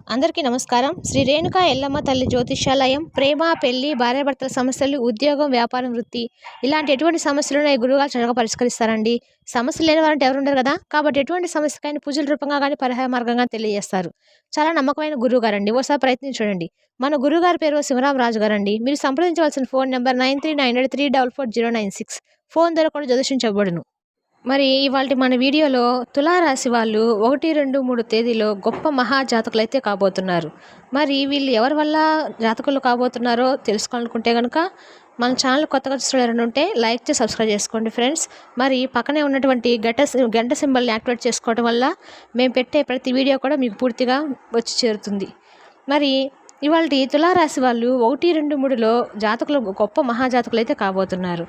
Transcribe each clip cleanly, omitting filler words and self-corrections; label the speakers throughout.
Speaker 1: అందరికీ నమస్కారం. శ్రీ రేణుకా ఎల్లమ్మ తల్లి జ్యోతిష్యాలయం. ప్రేమ, పెళ్లి, భార్యాభర్తల సమస్యలు, ఉద్యోగం, వ్యాపారం, వృత్తి ఇలాంటి ఎటువంటి సమస్యలున్నా ఈ గురువుగారు చక్కగా పరిష్కరిస్తారండి. సమస్యలు లేని వారంటే ఎవరు ఉండరు కదా! కాబట్టి ఎటువంటి సమస్యకైనా పూజల రూపంగా కానీ, పరిహార మార్గంగా తెలియజేస్తారు. చాలా నమ్మకమైన గురువుగారండి. ఓసారి ప్రయత్నించి చూడండి. మన గురువుగారి పేరు శివరామరాజు గారండి. మీరు సంప్రదించవలసిన ఫోన్ నంబర్ 9398344496. ఫోన్ ద్వారా కూడా జ్యోతిష్యం చెప్పబడును. మరి ఇవాల్టి మన వీడియోలో తులారాశి వాళ్ళు 1, 2, 3 తేదీలో గొప్ప మహా జాతకులైతే కాబోతున్నారు. మరి వీళ్ళు ఎవరి వల్ల జాతకులు కాబోతున్నారో తెలుసుకోవాలనుకుంటే కనుక మన ఛానల్ కొత్తగా చూస్తున్న ఉంటే లైక్ చేసి సబ్స్క్రైబ్ చేసుకోండి ఫ్రెండ్స్. మరి పక్కనే ఉన్నటువంటి గంట సింబల్ని యాక్టివేట్ చేసుకోవడం వల్ల మేము పెట్టే ప్రతి వీడియో కూడా మీకు పూర్తిగా వచ్చి చేరుతుంది. మరి ఇవాల్టి తులారాశి వాళ్ళు 1, 2, 3లో జాతకులు గొప్ప మహాజాతకులు అయితే కాబోతున్నారు.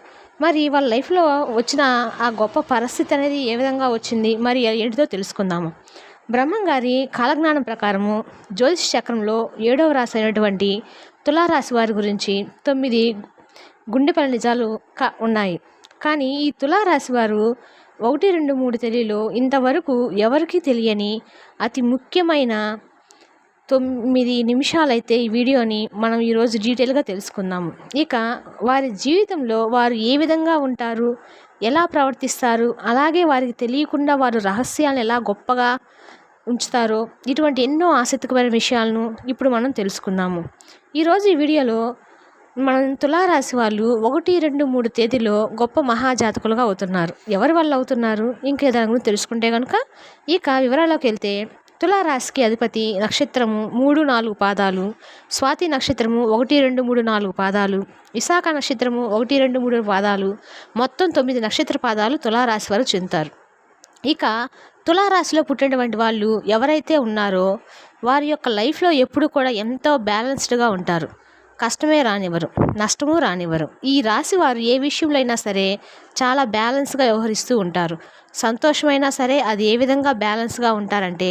Speaker 1: మరి వాళ్ళ లైఫ్లో వచ్చిన ఆ గొప్ప పరిస్థితి అనేది ఏ విధంగా వచ్చింది, మరి ఏంటిదో తెలుసుకుందాము. బ్రహ్మం గారి కాలజ్ఞానం ప్రకారము జ్యోతిష చక్రంలో 7వ రాశి అయినటువంటి తులారాశి వారి గురించి 9 గుండెపల్లి నిజాలు ఉన్నాయి. కానీ ఈ తులారాశి వారు 1, 2, 3 తేదీలో ఇంతవరకు ఎవరికీ తెలియని అతి ముఖ్యమైన 9 నిమిషాలైతే ఈ వీడియోని మనం ఈరోజు డీటెయిల్గా తెలుసుకుందాము. ఇక వారి జీవితంలో వారు ఏ విధంగా ఉంటారు, ఎలా ప్రవర్తిస్తారు, అలాగే వారికి తెలియకుండా వారు రహస్యాలను ఎలా గొప్పగా ఉంచుతారో ఇటువంటి ఎన్నో ఆసక్తికరమైన విషయాలను ఇప్పుడు మనం తెలుసుకుందాము. ఈరోజు ఈ వీడియోలో మనం తులారాశి వాళ్ళు 1, 2, 3 తేదీలో గొప్ప మహాజాతకులుగా అవుతున్నారు. ఎవరి వల్ల అవుతున్నారు ఇంకే దాని గురించి తెలుసుకుంటే కనుక ఇక వివరాల్లోకి వెళ్తే తులారాశికి అధిపతి నక్షత్రము 3, 4 పాదాలు, స్వాతి నక్షత్రము 1, 2, 3, 4 పాదాలు, విశాఖ నక్షత్రము 1, 2, 3 పాదాలు, మొత్తం 9 నక్షత్ర పాదాలు తులారాశి వారు చెందుతారు. ఇక తులారాశిలో పుట్టినటువంటి వాళ్ళు ఎవరైతే ఉన్నారో వారి యొక్క లైఫ్లో ఎప్పుడు కూడా ఎంతో బ్యాలెన్స్డ్గా ఉంటారు. కష్టమే రానివ్వరు, నష్టము రానివ్వరు. ఈ రాశి వారు ఏ విషయంలో అయినా సరే చాలా బ్యాలెన్స్గా వ్యవహరిస్తూ ఉంటారు. సంతోషమైనా సరే అది ఏ విధంగా బ్యాలెన్స్గా ఉంటారంటే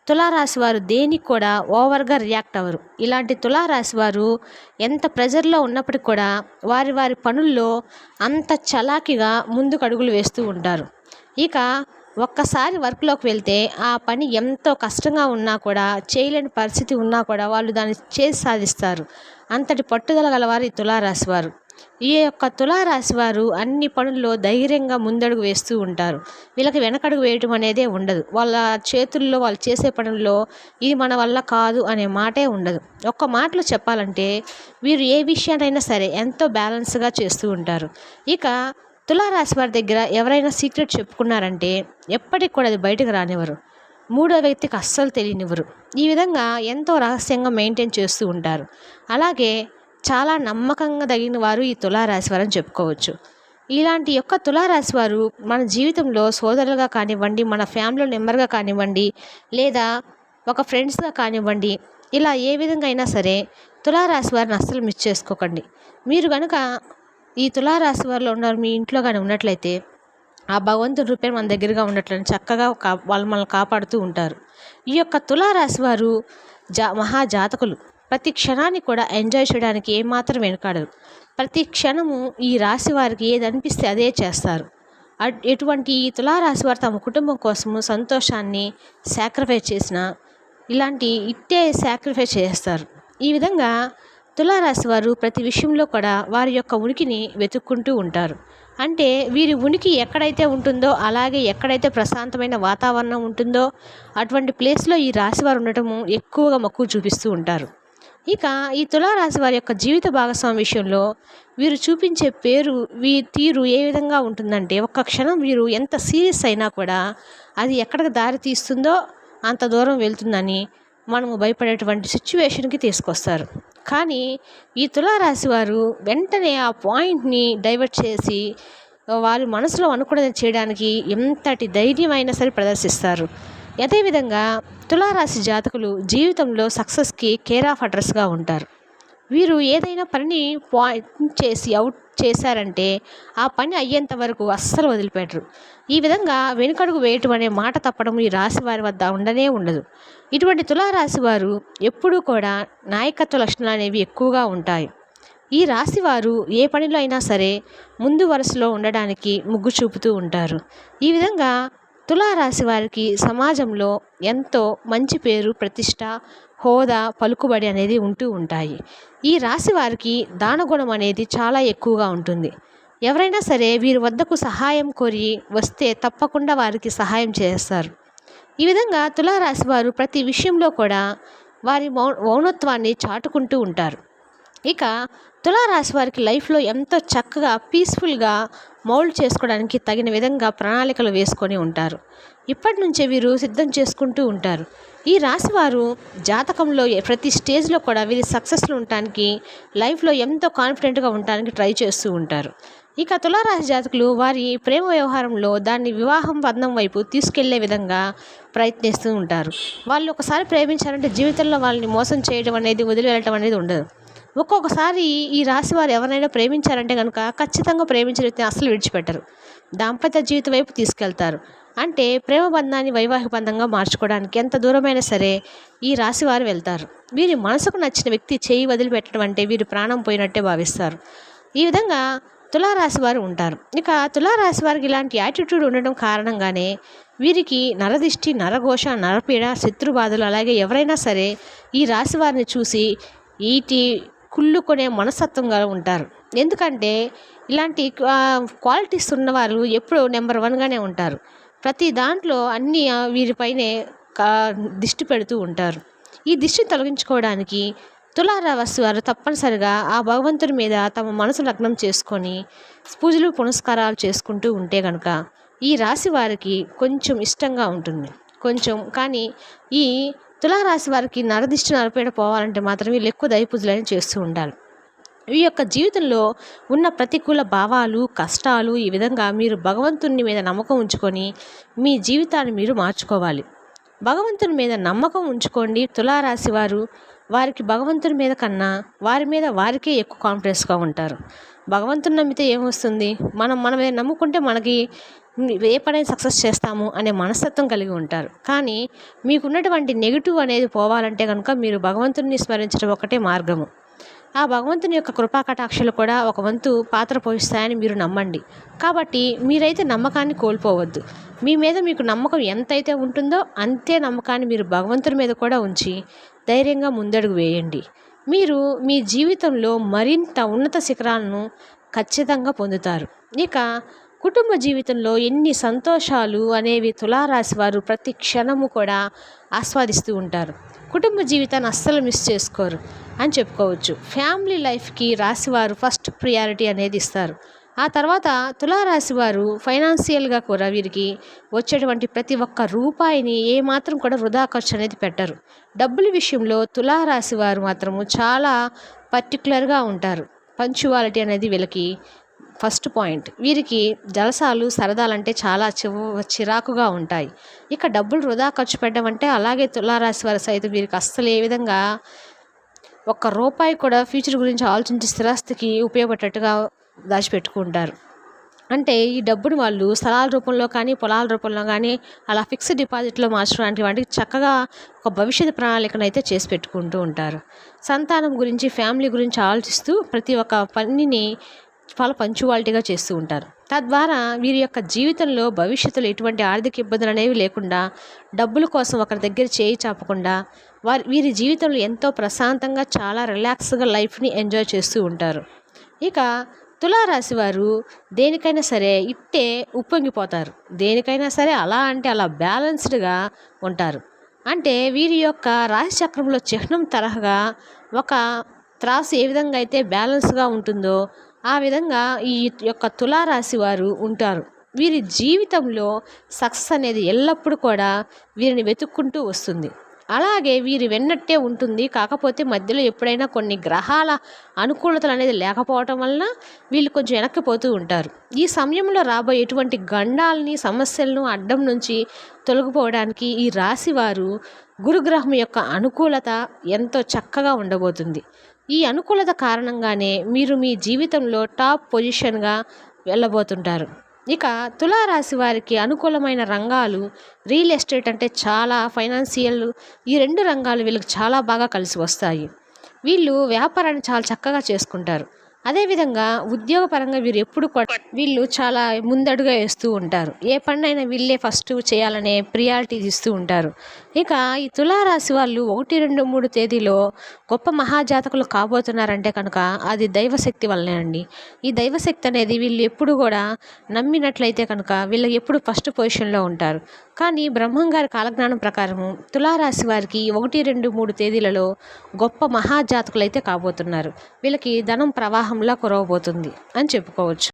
Speaker 1: తులారాశి వారు దేనికి కూడా ఓవర్గా రియాక్ట్ అవ్వరు. ఇలాంటి తులారాశి వారు ఎంత ప్రెజర్లో ఉన్నప్పటికీ కూడా వారి పనుల్లో అంత చలాకీగా ముందుకు అడుగులు వేస్తూ ఉంటారు. ఇక ఒక్కసారి వర్క్లోకి వెళ్తే ఆ పని ఎంతో కష్టంగా ఉన్నా కూడా, చేయలేని పరిస్థితి ఉన్నా కూడా వాళ్ళు దాన్ని చేసి సాధిస్తారు. అంతటి పట్టుదల గలవారు ఈ తులారాశి వారు. ఈ యొక్క తులారాశి వారు అన్ని పనుల్లో ధైర్యంగా ముందడుగు వేస్తూ ఉంటారు. వీళ్ళకి వెనకడుగు వేయటం అనేదే ఉండదు. వాళ్ళ చేతుల్లో వాళ్ళు చేసే పనుల్లో ఇది మన వల్ల కాదు అనే మాటే ఉండదు. ఒక్క మాటలో చెప్పాలంటే వీరు ఏ విషయాన్నైనా సరే ఎంతో బ్యాలెన్స్గా చేస్తూ ఉంటారు. ఇక తులారాశి వారి దగ్గర ఎవరైనా సీక్రెట్ చెప్పుకున్నారంటే ఎప్పటికి కూడా అది బయటకు రానివ్వరు. మూడో వ్యక్తికి అస్సలు తెలియనివ్వరు. ఈ విధంగా ఎంతో రహస్యంగా మెయింటైన్ చేస్తూ ఉంటారు. అలాగే చాలా నమ్మకంగా తగిన వారు ఈ తులారాశి వారు అని చెప్పుకోవచ్చు. ఇలాంటి యొక్క తులారాశి వారు మన జీవితంలో సోదరులుగా కానివ్వండి, మన ఫ్యామిలీ మెంబర్గా కానివ్వండి, లేదా ఒక ఫ్రెండ్స్గా కానివ్వండి, ఇలా ఏ విధంగా అయినా సరే తులారాశి వారిని అస్సలు మిస్ చేసుకోకండి. మీరు కనుక ఈ తులారాశి వారిలో ఉన్నారు మీ ఇంట్లో కానీ ఉన్నట్లయితే ఆ భగవంతుడి రూపే మన దగ్గరగా ఉన్నట్లని చక్కగా వాళ్ళు మనల్ని కాపాడుతూ ఉంటారు. ఈ యొక్క తులారాశి వారు మహాజాతకులు. ప్రతి క్షణాన్ని కూడా ఎంజాయ్ చేయడానికి ఏమాత్రం వెనుకాడరు. ప్రతి క్షణము ఈ రాశి వారికి ఏది అనిపిస్తే అదే చేస్తారు. ఎటువంటి ఈ తులారాశి వారు తమ కుటుంబం కోసము సంతోషాన్ని సాక్రిఫైస్ చేసిన ఇట్టే సాక్రిఫైస్ చేస్తారు. ఈ విధంగా తులారాశి వారు ప్రతి విషయంలో కూడా వారి యొక్క ఉనికిని వెతుక్కుంటూ ఉంటారు. అంటే వీరి ఉనికి ఎక్కడైతే ఉంటుందో, అలాగే ఎక్కడైతే ప్రశాంతమైన వాతావరణం ఉంటుందో అటువంటి ప్లేస్లో ఈ రాశి వారు ఉండటము ఎక్కువగా మక్కువ చూపిస్తూ ఉంటారు. ఇక ఈ తులారాశి వారి యొక్క జీవిత భాగస్వామి విషయంలో వీరు చూపించే తీరు ఏ విధంగా ఉంటుందంటే ఒక్క క్షణం వీరు ఎంత సీరియస్ అయినా కూడా అది ఎక్కడికి దారి తీస్తుందో అంత దూరం వెళ్తుందని మనము భయపడేటువంటి సిచ్యువేషన్కి తీసుకొస్తారు. కానీ ఈ తులారాశి వారు వెంటనే ఆ పాయింట్ని డైవర్ట్ చేసి వారి మనసులో అనుకున్నది చేయడానికి ఎంతటి ధైర్యమైనా సరే ప్రదర్శిస్తారు. అదేవిధంగా తులారాశి జాతకులు జీవితంలో సక్సెస్కి కేర్ ఆఫ్ అడ్రస్గా ఉంటారు. వీరు ఏదైనా పనిని పాయింట్ చేసి అవుట్ చేశారంటే ఆ పని అయ్యేంత వరకు అస్సలు వదిలిపెట్టరు. ఈ విధంగా వెనుకడుగు వేయటం అనే మాట తప్పడం ఈ రాశి వారి వద్ద ఉండనే ఉండదు. ఇటువంటి తులారాశి వారు ఎప్పుడూ కూడా నాయకత్వ లక్షణాలు అనేవి ఎక్కువగా ఉంటాయి. ఈ రాశి వారు ఏ పనిలో అయినా సరే ముందు వరుసలో ఉండడానికి మొగ్గు చూపుతూ ఉంటారు. ఈ విధంగా తులారాశి వారికి సమాజంలో ఎంతో మంచి పేరు, ప్రతిష్ట, హోదా, పలుకుబడి అనేది ఉంటూ ఉంటాయి. ఈ రాశి వారికి దానగుణం అనేది చాలా ఎక్కువగా ఉంటుంది. ఎవరైనా సరే వీరి వద్దకు సహాయం కోరి వస్తే తప్పకుండా వారికి సహాయం చేస్తారు. ఈ విధంగా తులారాశి వారు ప్రతి విషయంలో కూడా వారి మౌనత్వాన్ని చాటుకుంటూ ఉంటారు. ఇక తులారాశి వారికి లైఫ్లో ఎంతో చక్కగా పీస్ఫుల్గా మౌల్డ్ చేసుకోవడానికి తగిన విధంగా ప్రణాళికలు వేసుకొని ఉంటారు. ఇప్పటి నుంచే వీరు సిద్ధం చేసుకుంటూ ఉంటారు. ఈ రాశి వారు జాతకంలో ప్రతి స్టేజ్లో కూడా వీరి సక్సెస్లో ఉండటానికి, లైఫ్లో ఎంతో కాన్ఫిడెంట్గా ఉండటానికి ట్రై చేస్తూ ఉంటారు. ఇక తులారాశి జాతకులు వారి ప్రేమ వ్యవహారంలో దాన్ని వివాహం బంధం వైపు తీసుకెళ్లే విధంగా ప్రయత్నిస్తూ ఉంటారు. వాళ్ళు ఒకసారి ప్రేమించారంటే జీవితంలో వాళ్ళని మోసం చేయడం అనేది, వదిలివేయడం అనేది ఉండదు. ఒక్కొక్కసారి ఈ రాశి వారు ఎవరైనా ప్రేమించారంటే కనుక ఖచ్చితంగా ప్రేమించిన వ్యక్తిని అస్సలు విడిచిపెట్టరు. దాంపత్య జీవితం వైపు తీసుకెళ్తారు. అంటే ప్రేమ బంధాన్ని వైవాహిక బంధంగా మార్చుకోవడానికి ఎంత దూరమైనా సరే ఈ రాశి వారు వెళ్తారు. వీరి మనసుకు నచ్చిన వ్యక్తి చేయి వదిలిపెట్టడం అంటే వీరి ప్రాణం పోయినట్టే భావిస్తారు. ఈ విధంగా తులారాశి వారు ఉంటారు. ఇక తులారాశి వారికి ఇలాంటి యాటిట్యూడ్ ఉండడం కారణంగానే వీరికి నరదిష్టి, నరఘోష, నరపీడ, శత్రుబాధలు, అలాగే ఎవరైనా సరే ఈ రాశి వారిని చూసి ఈటి కుళ్ళుకొనే మనస్తత్వంగా ఉంటారు. ఎందుకంటే ఇలాంటి క్వాలిటీస్ ఉన్నవారు ఎప్పుడూ నెంబర్ 1గానే ఉంటారు. ప్రతి దాంట్లో అన్నీ వీరిపైనే దిష్టి పెడుతూ ఉంటారు. ఈ దిష్టిని తొలగించుకోవడానికి తులారాశి వారు తప్పనిసరిగా ఆ భగవంతుని మీద తమ మనసు లగ్నం చేసుకొని పూజలు పునస్కారాలు చేసుకుంటూ ఉంటే కనుక ఈ రాశి వారికి కొంచెం ఇష్టంగా ఉంటుంది. కానీ ఈ తులారాశి వారికి నరదిష్టి, నరపీడ పోవాలంటే మాత్రం వీళ్ళు ఎక్కువ దైవ పూజలను చేస్తూ ఉండాలి. ఈ యొక్క జీవితంలో ఉన్న ప్రతికూల భావాలు, కష్టాలు, ఈ విధంగా మీరు భగవంతుని మీద నమ్మకం ఉంచుకొని మీ జీవితాన్ని మీరు మార్చుకోవాలి. భగవంతుని మీద నమ్మకం ఉంచుకోండి. తులారాశి వారు వారికి భగవంతుని మీద కన్నా వారి మీద వారికే ఎక్కువ కాన్ఫిడెన్స్గా ఉంటారు. భగవంతుని నమ్మితే ఏమొస్తుంది, మనమే నమ్ముకుంటే మనకి ఏ పనైనా సక్సెస్ చేస్తాము అనే మనస్తత్వం కలిగి ఉంటారు. కానీ మీకున్నటువంటి నెగిటివ్ అనేది పోవాలంటే కనుక మీరు భగవంతుని స్మరించడం ఒకటే మార్గము. ఆ భగవంతుని యొక్క కృపా కటాక్షలు కూడా ఒక వంతు పాత్ర పోషిస్తాయని మీరు నమ్మండి. కాబట్టి మీరైతే నమ్మకాన్ని కోల్పోవద్దు. మీ మీద మీకు నమ్మకం ఎంతైతే ఉంటుందో అంతే నమ్మకాన్ని మీరు భగవంతుని మీద కూడా ఉంచి ధైర్యంగా ముందడుగు వేయండి. మీరు మీ జీవితంలో మరింత ఉన్నత శిఖరాలను ఖచ్చితంగా పొందుతారు. ఇక కుటుంబ జీవితంలో ఎన్ని సంతోషాలు అనేవి తులారాశి వారు ప్రతి క్షణము కూడా ఆస్వాదిస్తూ ఉంటారు. కుటుంబ జీవితాన్ని అస్సలు మిస్ చేసుకోరు అని చెప్పుకోవచ్చు. ఫ్యామిలీ లైఫ్కి రాశివారు ఫస్ట్ ప్రియారిటీ అనేది ఇస్తారు. ఆ తర్వాత తులారాశి వారు ఫైనాన్షియల్గా కూడా వీరికి వచ్చేటువంటి ప్రతి ఒక్క రూపాయిని ఏమాత్రం కూడా వృధా ఖర్చు అనేది పెట్టరు. డబ్బుల విషయంలో తులారాశి వారు మాత్రము చాలా పర్టికులర్గా ఉంటారు. పంక్చువాలిటీ అనేది వీళ్ళకి ఫస్ట్ పాయింట్. వీరికి జలసాలు, సరదాలంటే చాలా చిరాకుగా ఉంటాయి. ఇక డబ్బులు వృధా ఖర్చు పెట్టడం అంటే అలాగే తులారాశి వారు సైతం వీరికి అస్సలు ఏ విధంగా ఒక్క రూపాయి కూడా ఫ్యూచర్ గురించి ఆలోచించి స్థిరాస్తికి ఉపయోగపడేట్టుగా దాచిపెట్టుకుంటారు. అంటే ఈ డబ్బును వాళ్ళు స్థలాల రూపంలో కానీ, పొలాల రూపంలో కానీ అలా ఫిక్స్డ్ డిపాజిట్లో మార్చడానికి వాటికి చక్కగా ఒక భవిష్యత్తు ప్రణాళికను అయితే చేసి పెట్టుకుంటూ ఉంటారు. సంతానం గురించి, ఫ్యామిలీ గురించి ఆలోచిస్తూ ప్రతి ఒక్క పనిని చాలా పంక్చువాలిటీగా చేస్తూ ఉంటారు. తద్వారా వీరి యొక్క జీవితంలో భవిష్యత్తులో ఎటువంటి ఆర్థిక ఇబ్బందులు అనేవి లేకుండా, డబ్బుల కోసం ఒకరి దగ్గర చేయి చాపకుండా వీరి జీవితంలో ఎంతో ప్రశాంతంగా చాలా రిలాక్స్గా లైఫ్ని ఎంజాయ్ చేస్తూ ఉంటారు. ఇక తులారాశి వారు దేనికైనా సరే ఇట్టే ఉప్పొంగిపోతారు. దేనికైనా సరే అలా అంటే అలా బ్యాలెన్స్డ్గా ఉంటారు. అంటే వీరి యొక్క రాశి చక్రంలో చిహ్నం తరహగా ఒక త్రాసు ఏ విధంగా అయితే బ్యాలెన్స్గా ఉంటుందో ఆ విధంగా ఈ యొక్క తులారాశి వారు ఉంటారు. వీరి జీవితంలో సక్సెస్ అనేది ఎల్లప్పుడూ కూడా వీరిని వెతుక్కుంటూ వస్తుంది. అలాగే వీరి వెన్నట్టే ఉంటుంది. కాకపోతే మధ్యలో ఎప్పుడైనా కొన్ని గ్రహాల అనుకూలతలు అనేది లేకపోవటం వలన వీళ్ళు కొంచెం వెనక్కిపోతూ ఉంటారు. ఈ సమయంలో రాబోయే ఎటువంటి గండాలని, సమస్యలను అడ్డం నుంచి తొలగిపోవడానికి ఈ రాశి వారు గురుగ్రహం యొక్క అనుకూలత ఎంతో చక్కగా ఉండబోతుంది. ఈ అనుకూలత కారణంగానే మీరు మీ జీవితంలో టాప్ పొజిషన్గా వెళ్ళబోతుంటారు. ఇక తులారాశి వారికి అనుకూలమైన రంగాలు రియల్ ఎస్టేట్ అంటే చాలా ఫైనాన్షియల్, ఈ రెండు రంగాలు వీళ్ళకి చాలా బాగా కలిసి వస్తాయి. వీళ్ళు వ్యాపారాన్ని చాలా చక్కగా చేసుకుంటారు. అదేవిధంగా ఉద్యోగపరంగా వీళ్ళు చాలా ముందడుగా వేస్తూ ఉంటారు. ఏ పనైనా వీళ్ళే ఫస్ట్ చేయాలనే ప్రియారిటీ ఇస్తూ ఉంటారు. ఇక ఈ తులారాశి వాళ్ళు 1, 2, 3 తేదీలో గొప్ప మహాజాతకులు కాబోతున్నారంటే కనుక అది దైవశక్తి వల్లనే అండి. ఈ దైవశక్తి అనేది వీళ్ళు ఎప్పుడు కూడా నమ్మినట్లయితే కనుక వీళ్ళు ఎప్పుడు ఫస్ట్ పొజిషన్లో ఉంటారు. కానీ బ్రహ్మం గారి కాలజ్ఞానం ప్రకారము తులారాశి వారికి 1, 2, 3 తేదీలలో గొప్ప మహాజాతకులు అయితే కాబోతున్నారు. వీళ్ళకి ధనం ప్రవాహంలా కురవబోతుంది అని చెప్పుకోవచ్చు.